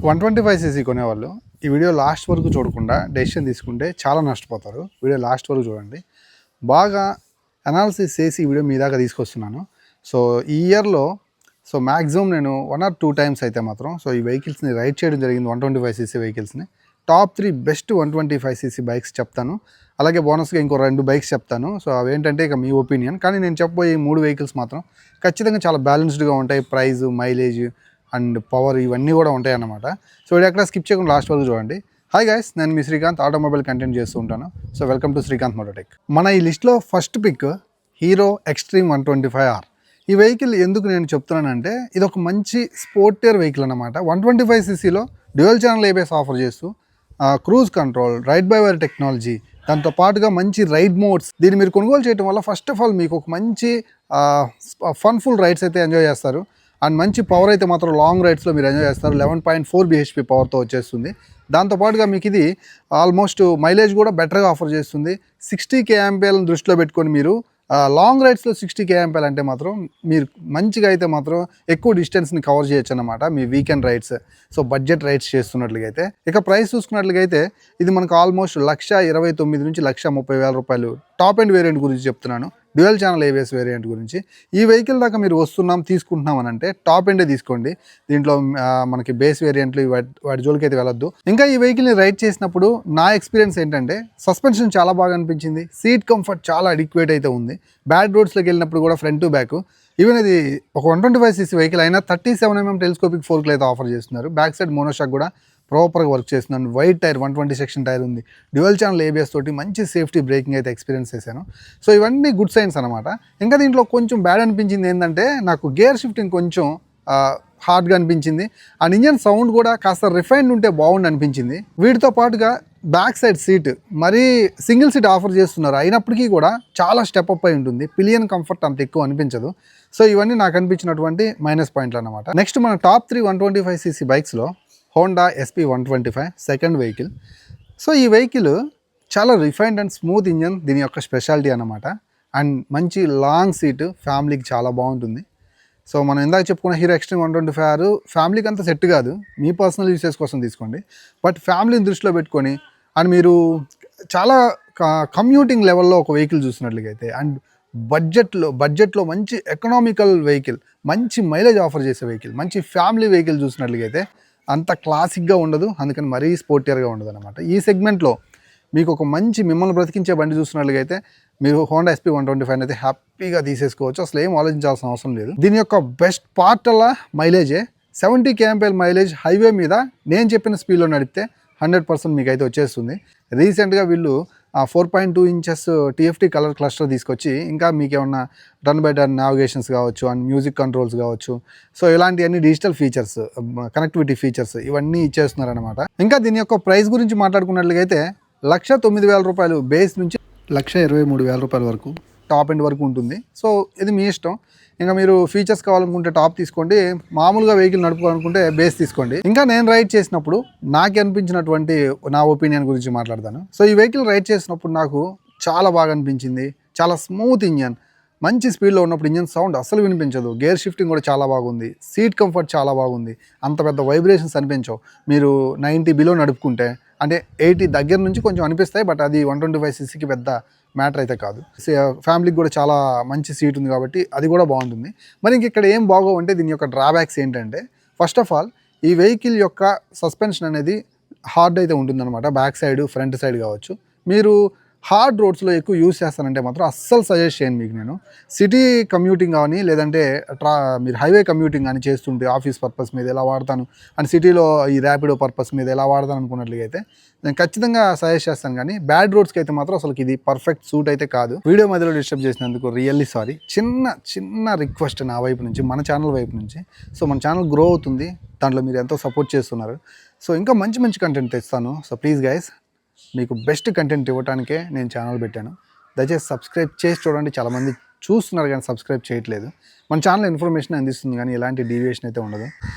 125cc కొనేవాళ్ళు ఈ video last వరకు చూడకుండా డెసిషన్ తీసుకుంటే చాలా నష్టపోతారు. వీడియో లాస్ట్ వరకు చూడండి. బాగా అనాలిసిస్ చేసి ఈ వీడియో మీ దాకా తీసుకొస్తున్నాను. సో ఈ ఇయర్లో మ్యాక్సిమం నేను 1 or 2 టైమ్స్ అయితే మాత్రం ఈ వెహికల్స్ని రైడ్ చేయడం జరిగింది. 125cc వెహికల్స్ని టాప్ 3 బెస్ట్ 125cc బైక్స్ చెప్తాను. అలాగే బోనస్గా ఇంకో 2 బైక్స్ చెప్తాను. సో అవేంటంటే ఇక మీ ఒపీనియన్. కానీ నేను చెప్పబోయే 3 వెహికల్స్ మాత్రం ఖచ్చితంగా చాలా బ్యాలెన్స్డ్గా ఉంటాయి. ప్రైస్, మైలేజ్ అండ్ పవర్ ఇవన్నీ కూడా ఉంటాయి అన్నమాట. సో ఇది ఎక్కడ స్కిప్ చేయకుండా లాస్ట్ వరకు చూడండి. హాయ్ గైస్, నేను మీ శ్రీకాంత్, ఆటోమొబైల్ కంటెంట్ చేస్తూ ఉంటాను. So welcome to Srikanth Mototech. మన ఈ లిస్ట్లో first pick hero extreme 125R. ఈ వెహికల్ ఎందుకు నేను చెప్తున్నానంటే ఇది ఒక మంచి స్పోర్టియర్ వెహికల్ అన్నమాట. 125cc dual channel ABS offer చేస్తూ cruise control, ride by wire technology, దాంతో పాటుగా మంచి రైడ్ మోడ్స్. దీన్ని మీరు కొనుగోలు చేయడం వల్ల ఫస్ట్ ఆఫ్ ఆల్ మీకు ఒక మంచి ఫన్ఫుల్ రైడ్స్ అయితే ఎంజాయ్ చేస్తారు. అండ్ మంచి పవర్ అయితే మాత్రం లాంగ్ రైడ్స్లో మీరు ఎంజాయ్ చేస్తారు. 11.4 bhp పవర్తో వచ్చేస్తుంది. దాంతోపాటుగా మీకు ఇది ఆల్మోస్ట్ మైలేజ్ కూడా బెటర్గా ఆఫర్ చేస్తుంది. 60 kAh దృష్టిలో పెట్టుకొని మీరు లాంగ్ రైడ్స్లో 60 kAh అంటే మాత్రం మీరు మంచిగా అయితే మాత్రం ఎక్కువ డిస్టెన్స్ని కవర్ చేయొచ్చు అన్నమాట మీ weekend rides. So budget rides చేస్తున్నట్లయితే ఇక ప్రైస్ చూసుకున్నట్లయితే ఇది మనకు ఆల్మోస్ట్ 1,29,000 నుంచి 1,30,000 రూపాయలు. టాప్ ఎండ్ వేరియంట్ గురించి చెప్తున్నాను, డ్యూయల్ ఛానల్ ఏబిఎస్ వేరియంట్ గురించి. ఈ వెహికల్ దాకా మీరు తీసుకుంటున్నాం అని అంటే టాప్ ఎండే తీసుకోండి. దీంట్లో మనకి బేస్ వేరియంట్లు వాటి జోలికి అయితే వెళ్ళొద్దు. ఇంకా ఈ వెహికల్ని రైడ్ చేసినప్పుడు నా ఎక్స్పీరియన్స్ ఏంటంటే సస్పెన్షన్ చాలా బాగా అనిపించింది. సీట్ కంఫర్ట్ చాలా అడిక్వేట్ అయితే ఉంది. బ్యాడ్ రోడ్స్లోకి వెళ్ళినప్పుడు కూడా ఫ్రంట్ టు బ్యాక్, ఈవెన్ ఇది ఒక 125cc వెహికల్ అయినా 37mm టెలిస్కోపిక్ ఫోర్క్లు అయితే ఆఫర్ చేస్తున్నారు. బ్యాక్ సైడ్ మోనోషాక్ కూడా ప్రాపర్గా వర్క్ చేస్తున్నాను. వైట్ టైర్ 120 సెక్షన్ టైర్ ఉంది. డ్యూయల్ ఛానల్ ఏబిఎస్ తోటి మంచి సేఫ్టీ బ్రేకింగ్ అయితే ఎక్స్పీరియన్స్ చేశాను. సో ఇవన్నీ గుడ్ సైన్స్ అనమాట. ఇంకా దీంట్లో కొంచెం బ్యాడ్ అనిపించింది ఏంటంటే నాకు గేర్ షిఫ్టింగ్ కొంచెం హార్డ్గా అనిపించింది. అండ్ ఇంజన్ సౌండ్ కూడా కాస్త రిఫైన్డ్ ఉంటే బాగుండి అనిపించింది. వీటితో పాటుగా బ్యాక్ సైడ్ సీట్ మరీ సింగిల్ సీట్ ఆఫర్ చేస్తున్నారు, అయినప్పటికీ కూడా చాలా స్టెప్ అప్ అయి ఉంటుంది. పిలియన్ కంఫర్ట్ అంత ఎక్కువ అనిపించదు. సో ఇవన్నీ నాకు అనిపించినటువంటి మైనస్ పాయింట్లు అనమాట. నెక్స్ట్ మన టాప్ 3 125cc బైక్స్లో Honda SP 125 second vehicle. So ఈ వెహికల్ చాలా రిఫైన్డ్ అండ్ స్మూత్ ఇంజన్ దీని యొక్క స్పెషాలిటీ అన్నమాట. అండ్ మంచి లాంగ్ సీటు ఫ్యామిలీకి చాలా బాగుంటుంది. సో మనం ఇందాక చెప్పుకున్న హీరో ఎక్స్ట్రీమ్ 125R ఫ్యామిలీకి అంత సెట్ కాదు, మీ పర్సనల్ యూసేజ్ కోసం తీసుకోండి. బట్ ఫ్యామిలీని దృష్టిలో పెట్టుకొని అండ్ మీరు చాలా కమ్యూటింగ్ లెవెల్లో ఒక వెహికల్ చూసినట్లయితే అండ్ బడ్జెట్లో మంచి ఎకనామికల్ వెహికల్, మంచి మైలేజ్ ఆఫర్ చేసే వెహికల్, మంచి ఫ్యామిలీ వెహికల్ చూసినట్లయితే అంత క్లాసిక్గా ఉండదు, అందుకని మరీ స్పోర్టియర్గా ఉండదు అనమాట. ఈ సెగ్మెంట్లో మీకు ఒక మంచి మిమ్మల్ని బ్రతికించే బండి చూసినట్లయితే మీరు హోండా SP 125 అయితే హ్యాపీగా తీసేసుకోవచ్చు. అసలు ఏం ఆలోచించాల్సిన అవసరం లేదు. దీని యొక్క బెస్ట్ పార్ట్ అలా మైలేజే. 70 kAh మైలేజ్ హైవే మీద నేను చెప్పిన స్పీడ్లో నడిపితే 100% మీకు అయితే వచ్చేస్తుంది. రీసెంట్గా వీళ్ళు 4.2 inches TFT కలర్ క్లస్టర్ తీసుకొచ్చి ఇంకా మీకు ఏమన్నా టర్న్ బై టర్న్ నావిగేషన్స్ కావచ్చు అండ్ మ్యూజిక్ కంట్రోల్స్ కావచ్చు, సో ఇలాంటివన్నీ డిజిటల్ ఫీచర్స్, కనెక్టివిటీ ఫీచర్స్ ఇవన్నీ ఇచ్చేస్తున్నారు అనమాట. ఇంకా దీని యొక్క ప్రైస్ గురించి మాట్లాడుకున్నట్లయితే 1,09,000 రూపాయలు బేస్ నుంచి 1,23,000 రూపాయల వరకు టాప్ ఎండ్ వరకు ఉంటుంది. సో ఇది మీ ఇష్టం. ఇంకా మీరు ఫీచర్స్ కావాలనుకుంటే టాప్ తీసుకోండి, మామూలుగా వెహికల్ నడుపుకోవాలనుకుంటే బేస్ తీసుకోండి. ఇంకా నేను రైడ్ చేసినప్పుడు నాకు అనిపించినటువంటి నా ఒపీనియన్ గురించి మాట్లాడతాను. సో ఈ వెహికల్ రైడ్ చేసినప్పుడు నాకు చాలా బాగా అనిపించింది. చాలా స్మూత్ ఇంజన్, మంచి స్పీడ్లో ఉన్నప్పుడు ఇంజన్ సౌండ్ అసలు వినిపించదు. గేర్ షిఫ్టింగ్ కూడా చాలా బాగుంది. సీట్ కంఫర్ట్ చాలా బాగుంది. అంత పెద్ద వైబ్రేషన్స్ అనిపించవు. మీరు 90 బిలో నడుపుకుంటే, అంటే 80 దగ్గర నుంచి కొంచెం అనిపిస్తాయి, బట్ అది 125cc పెద్ద మ్యాటర్ అయితే కాదు. ఫ్యామిలీకి కూడా చాలా మంచి సీట్ ఉంది కాబట్టి అది కూడా బాగుంటుంది. మరి ఇంక ఇక్కడ ఏం బాగోవు అంటే దీని యొక్క డ్రాబ్యాక్స్ ఏంటంటే, ఫస్ట్ ఆఫ్ ఆల్ ఈ వెహికల్ యొక్క సస్పెన్షన్ అనేది హార్డ్ అయితే ఉంటుందన్నమాట. బ్యాక్ సైడ్, ఫ్రంట్ సైడ్ కావచ్చు. మీరు హార్డ్ రోడ్స్లో ఎక్కువ యూస్ చేస్తానంటే మాత్రం అస్సలు సజెస్ట్ చేయను మీకు నేను. సిటీ కమ్యూటింగ్ కానీ లేదంటే మీరు హైవే కమ్యూటింగ్ కానీ చేస్తుంటే ఆఫీస్ పర్పస్ మీద ఎలా వాడతాను అండ్ సిటీలో ఈ ర్యాపిడో పర్పస్ మీద ఎలా వాడతాను అనుకున్నట్లయితే నేను ఖచ్చితంగా సజెస్ట్ చేస్తాను. కానీ బ్యాడ్ రోడ్స్కి అయితే మాత్రం అసలు ఇది పర్ఫెక్ట్ సూట్ అయితే కాదు. వీడియో మధ్యలో డిస్టర్బ్ చేసినందుకు రియల్లీ సారీ. చిన్న రిక్వెస్ట్ నా వైపు నుంచి, మన ఛానల్ వైపు నుంచి. సో మన ఛానల్ గ్రో అవుతుంది, దాంట్లో మీరు ఎంతో సపోర్ట్ చేస్తున్నారు. సో ఇంకా మంచి కంటెంట్ తెస్తాను. సో ప్లీజ్ గైస్, మీకు బెస్ట్ కంటెంట్ ఇవ్వడానికే నేను ఛానల్ పెట్టాను. దయచేసి సబ్స్క్రైబ్ చేసి చూడండి. చాలామంది చూస్తున్నారు కానీ సబ్స్క్రైబ్ చేయట్లేదు. మన ఛానల్ ఇన్ఫర్మేషన్ అందిస్తుంది కానీ ఎలాంటి డీవియేషన్ అయితే ఉండదు.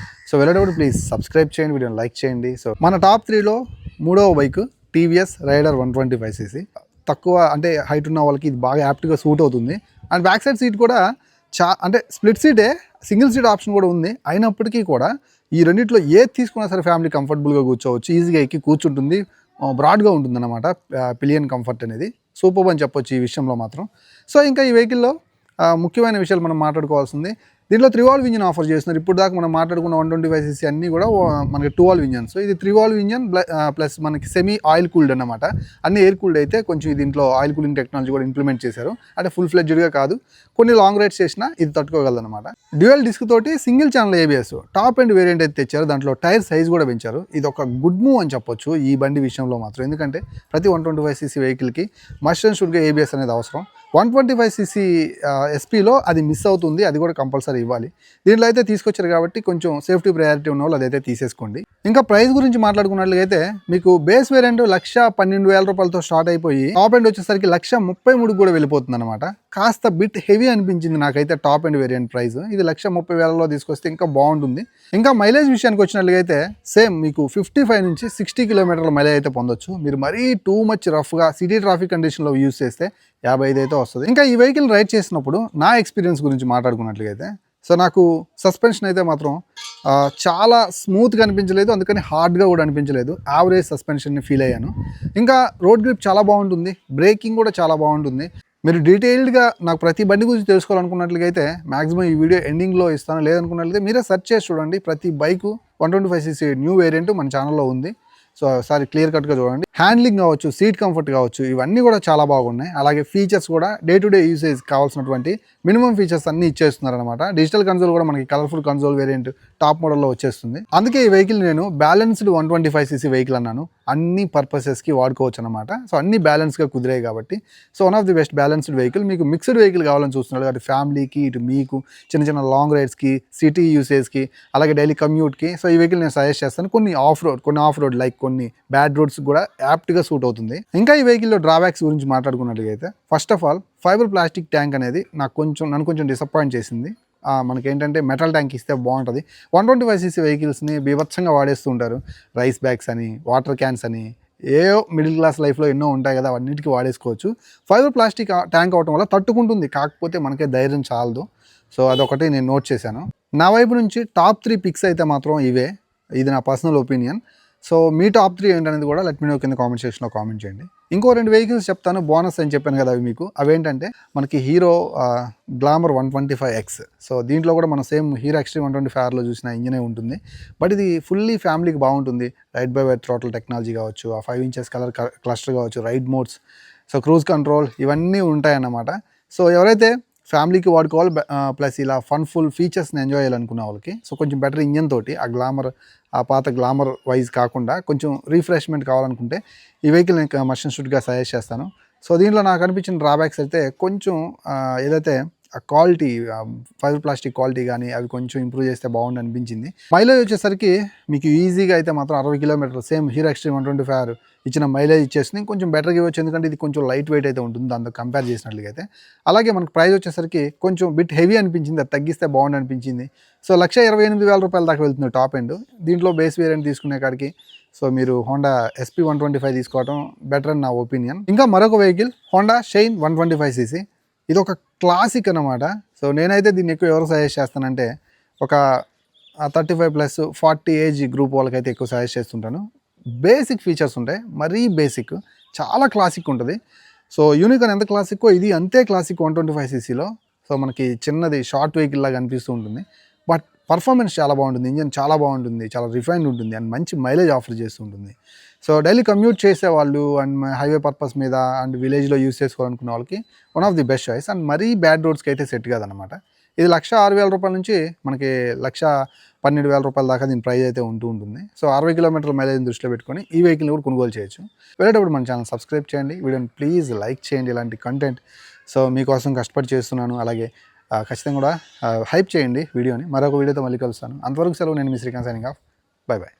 సో వెళ్ళేటప్పుడు ప్లీజ్ సబ్స్క్రైబ్ చేయండి, వీడియోని లైక్ చేయండి. సో మన టాప్ 3లో 3వ బైక్ TVS రైడర్ 125cc. తక్కువ అంటే హైట్ ఉన్న వాళ్ళకి ఇది బాగా యాప్ట్గా సూట్ అవుతుంది. అండ్ బ్యాక్ సైడ్ సీట్ కూడా అంటే స్ప్లిట్ సీటే, సింగిల్ సీట్ ఆప్షన్ కూడా ఉంది. అయినప్పటికీ కూడా ఈ రెండిట్లో ఏది తీసుకున్నా సరే ఫ్యామిలీ కంఫర్టబుల్గా కూర్చోవచ్చు, ఈజీగా ఎక్కి కూర్చుంటుంది, బ్రాడ్గా ఉంటుందన్నమాట. పిలియన్ కంఫర్ట్ అనేది సూపర్ అని చెప్పొచ్చు ఈ విషయంలో మాత్రం. సో ఇంకా ఈ వెహికల్లో ముఖ్యమైన విషయాలు మనం మాట్లాడుకోవాల్సింది, దీంట్లో 3 వాల్వ్ ఇంజిన్ ఆఫర్ చేస్తున్నారు. ఇప్పుడు దాకా మనం మాట్లాడుకున్న 125cc అన్నీ కూడా మనకి 2 వాల్వ్ ఇంజన్స్. ఇది 3 వాల్వ్ ఇంజన్ ప్లస్ మనకి సెమీ ఆయిల్ కూల్డ్ అనమాట. అన్ని ఎయిర్ కూల్డ్ అయితే కొంచెం దీంట్లో ఆయిల్ కూలింగ్ టెక్నాలజీ కూడా ఇంప్లిమెంట్ చేశారు. అంటే ఫుల్ ఫ్లెడ్జ్డ్గా కాదు, కొన్ని లాంగ్ రైడ్స్ చేసినా ఇది తట్టుకోగలదు అనమాట. డ్యూయల్ డిస్క్ తోటి single channel ABS top and variant అయితే తెచ్చారు. దాంట్లో టైర్ సైజ్ కూడా పెంచారు. ఇది ఒక గుడ్ మూవ్ అని చెప్పొచ్చు ఈ బండి విషయంలో మాత్రం. ఎందుకంటే ప్రతి 125cc వెహికల్కి మస్ట్ అండ్ షుడ్గా ABS అనేది అవసరం. 125cc SPలో అది మిస్ అవుతుంది, అది కూడా కంపల్సరీ ఇవ్వాలి. దీంట్లో అయితే తీసుకొచ్చారు కాబట్టి కొంచెం సేఫ్టీ ప్రయారిటీ ఉన్న వాళ్ళు అదైతే తీసేసుకోండి. ఇంకా ప్రైస్ గురించి మాట్లాడుకున్నట్లయితే మీకు బేస్ వేరియంట్ 1,12,000 రూపాయలతో స్టార్ట్ అయిపోయి టాప్ ఎండ్ వచ్చేసరికి 1,33,000 కూడా వెళ్ళిపోతుంది అనమాట. కాస్త బిట్ హెవీ అనిపించింది నాకైతే టాప్ ఎండ్ వేరియంట్ ప్రైస్. ఇది 1,30,000లో తీసుకొస్తే ఇంకా బాగుంటుంది. ఇంకా మైలేజ్ విషయానికి వచ్చినట్లయితే సేమ్ మీకు 55 నుంచి 60 కిలోమీటర్ల మైలేజ్ అయితే పొందొచ్చు. మీరు మరీ టూ మచ్ రఫ్గా సిటీ ట్రాఫిక్ కండిషన్లో యూజ్ చేస్తే 55 అయితే వస్తుంది. ఇంకా ఈ వెహికల్ రైడ్ చేసినప్పుడు నా ఎక్స్పీరియన్స్ గురించి మాట్లాడుకున్నట్లయితే, సో నాకు సస్పెన్షన్ అయితే మాత్రం చాలా స్మూత్గా అనిపించలేదు, అందుకని హార్డ్గా కూడా అనిపించలేదు. యావరేజ్ సస్పెన్షన్ని ఫీల్ అయ్యాను. ఇంకా రోడ్ గ్రిప్ చాలా బాగుంటుంది, బ్రేకింగ్ కూడా చాలా బాగుంటుంది. మీరు డీటెయిల్డ్గా నాకు ప్రతి బండి గురించి తెలుసుకోవాలనుకున్నట్లయితే మాక్సిమం ఈ వీడియో ఎండింగ్లో ఇస్తాను. లేదనుకున్నట్లయితే మీరే సెర్చ్ చేసి చూడండి. ప్రతి బైకు 125cc న్యూ వేరియంట్ మన ఛానల్లో ఉంది. సో ఒకసారి క్లియర్ కట్గా చూడండి. హ్యాండ్లింగ్ కావచ్చు, సీట్ కంఫర్ట్ కావచ్చు, ఇవన్నీ కూడా చాలా బాగున్నాయి. అలాగే ఫీచర్స్ కూడా డే టు డే యూసేజ్ కావాల్సినటువంటి మినిమం ఫీచర్స్ అన్ని ఇచ్చేస్తున్నారు అనమాట. డిజిటల్ కన్సోల్ కూడా మనకి కలర్ఫుల్ కన్సోల్ వేరియంట్ టాప్ మోడల్లో వచ్చేస్తుంది. అందుకే ఈ వెహికల్ నేను బ్యాలెన్స్డ్ 125cc వెహికల్ అన్నాను. అన్ని పర్పసెస్కి వాడుకోవచ్చు అనమాట. సో అన్ని బ్యాలెన్స్గా కుదిరాయి కాబట్టి so one of the best balanced vehicle. మీకు మిక్స్డ్ వెహికల్ కావాలని చూస్తున్నారు అటు ఫ్యామిలీకి, ఇటు మీకు చిన్న చిన్న లాంగ్ రైడ్స్కి, సిటీ యూసేజ్కి, అలాగే డైలీ కమ్యూట్కి. సో ఈ వెహికల్ నేను సజెస్ట్ చేస్తాను. కొన్ని ఆఫ్ రోడ్ లైక్ కొన్ని బ్యాడ్ రోడ్స్ కూడా యాప్ట్గా సూట్ అవుతుంది. ఇంకా ఈ వెహికల్లో డ్రాబ్యాక్స్ గురించి మాట్లాడుకున్నట్లయితే, first of all fibre plastic tank అనేది నన్ను కొంచెం డిసప్పాయింట్ చేసింది. మనకేంటంటే మెటల్ ట్యాంక్ ఇస్తే బాగుంటుంది. 125cc వెహికల్స్ని బీభత్సంగా వాడేస్తూ ఉంటారు. రైస్ బ్యాగ్స్ అని, వాటర్ క్యాన్స్ అని, ఏవో మిడిల్ క్లాస్ లైఫ్లో ఎన్నో ఉంటాయి కదా, అవన్నిటికీ వాడేసుకోవచ్చు. ఫైబర్ ప్లాస్టిక్ ట్యాంక్ అవటం వల్ల తట్టుకుంటుంది, కాకపోతే మనకే ధైర్యం చాలదు. సో అదొకటి నేను నోట్ చేశాను. నా వైపు నుంచి టాప్ 3 పిక్స్ అయితే మాత్రం ఇవే. ఇది నా పర్సనల్ ఒపీనియన్. సో మీ టాప్ 3 ఏంటనేది కూడా లెట్ మీ నో కింద కామెంట్ సెక్షన్లో కామెంట్ చేయండి. ఇంకో 2 వెహికల్స్ చెప్తాను, బోనస్ అని చెప్పాను కదా అవి మీకు. అవేంటంటే మనకి హీరో గ్లామర్ 125X. సో దీంట్లో కూడా మనం సేమ్ హీరో ఎక్స్ట్రీమ్ 125Rలో చూసిన ఇంజనే ఉంటుంది. బట్ ఇది ఫుల్లీ ఫ్యామిలీకి బాగుంటుంది. Ride by wire throttle technology కావచ్చు, ఆ 5 inches కలర్ క్లస్టర్ కావచ్చు, ride modes, so cruise control, ఇవన్నీ ఉంటాయన్నమాట. సో ఎవరైతే ఫ్యామిలీకి వాడుకోవాలి ప్లస్ ఇలా ఫన్ఫుల్ ఫీచర్స్ని ఎంజాయ్ చేయాలనుకున్న వాళ్ళకి, సో కొంచెం బెటర్ ఇంజన్ తోటి ఆ గ్లామర్, ఆ పాత గ్లామర్ వైజ్ కాకుండా కొంచెం రీఫ్రెష్మెంట్ కావాలనుకుంటే ఈ వెహికల్ నేను మస్ట్ అండ్ షుడ్గా సజెస్ట్ చేస్తాను. సో దీంట్లో నాకు అనిపించిన డ్రాబ్యాక్స్ అయితే కొంచెం ఏదైతే ఆ క్వాలిటీ, ఫైబర్ ప్లాస్టిక్ క్వాలిటీ కానీ అవి కొంచెం ఇంప్రూవ్ చేస్తే బాగుంది అనిపించింది. మైలేజ్ వచ్చేసరికి మీకు ఈజీగా అయితే మాత్రం 60 కిలోమీటర్లు సేమ్ హీరో ఎక్స్ట్రీమ్ 125R ఇచ్చిన మైలేజ్ ఇచ్చేస్తుంది. కొంచెం బెటర్గా ఇవ్వచ్చు, ఎందుకంటే ఇది కొంచెం లైట్ వెయిట్ అయితే ఉంటుంది దాంతో కంపేర్ చేసినట్లుగా అయితే. అలాగే మనకు ప్రైస్ వచ్చేసరికి కొంచెం బిట్ హెవీ అనిపించింది, అది తగ్గిస్తే బాగుంది అనిపించింది. సో 1,28,000 రూపాయల దాకా వెళ్తుంది టాప్ ఎండ్. దీంట్లో బేస్ వేరియంట్ తీసుకునే కాడికి సో మీరు హోండా SP 125 తీసుకోవడం బెటర్ అని నా ఒపీనియన్. ఇంకా మరొక వెహికల్ హోండా షైన్ 125cc. ఇది ఒక క్లాసిక్ అన్నమాట. సో నేనైతే దీన్ని ఎక్కువ ఎవరు సజెస్ట్ చేస్తానంటే ఒక 35+ 40 ఏజ్ గ్రూప్ వాళ్ళకైతే ఎక్కువ సజెస్ట్ చేస్తుంటాను. బేసిక్ ఫీచర్స్ ఉంటాయి, మరీ బేసిక్, చాలా క్లాసిక్ ఉంటుంది. సో యూనికాన్ ఎంత క్లాసిక్కో ఇది అంతే క్లాసిక్ 125cc. సో మనకి చిన్నది షార్ట్ వెహికల్ లాగా అనిపిస్తూ ఉంటుంది, బట్ పర్ఫార్మెన్స్ చాలా బాగుంటుంది, ఇంజన్ చాలా బాగుంటుంది, చాలా రిఫైన్డ్ ఉంటుంది అండ్ మంచి మైలేజ్ ఆఫర్ చేస్తూ ఉంటుంది. సో డైలీ కమ్యూట్ చేసే వాళ్ళు అండ్ హైవే పర్పస్ మీద అండ్ విలేజ్లో యూస్ చేసుకోవాలనుకున్న వాళ్ళకి one of the best choice. And మరీ బ్యాడ్ రోడ్స్కి అయితే సెట్ కాదనమాట. ఇది 1,06,000 రూపాయల నుంచి మనకి 1,12,000 రూపాయల దాకా దీని ప్రైస్ అయితే ఉంటుంది. సో 60 కిలోమీటర్ల మైలేజ్ని దృష్టిలో పెట్టుకొని ఈ వెహికల్ని కూడా కొనుగోలు చేయొచ్చు. వెళ్ళేటప్పుడు మన ఛానల్ సబ్స్క్రైబ్ చేయండి, వీడియోని ప్లీజ్ లైక్ చేయండి. ఇలాంటి కంటెంట్ సో మీకోసం కష్టపడి చేస్తున్నాను. అలాగే ఖచ్చితంగా కూడా హైప్ చేయండి వీడియోని. మరొక వీడియోతో మళ్ళీ కలుస్తాను. అంతవరకు సెలవు. నేను మీ Srikanth signing off. Bye by.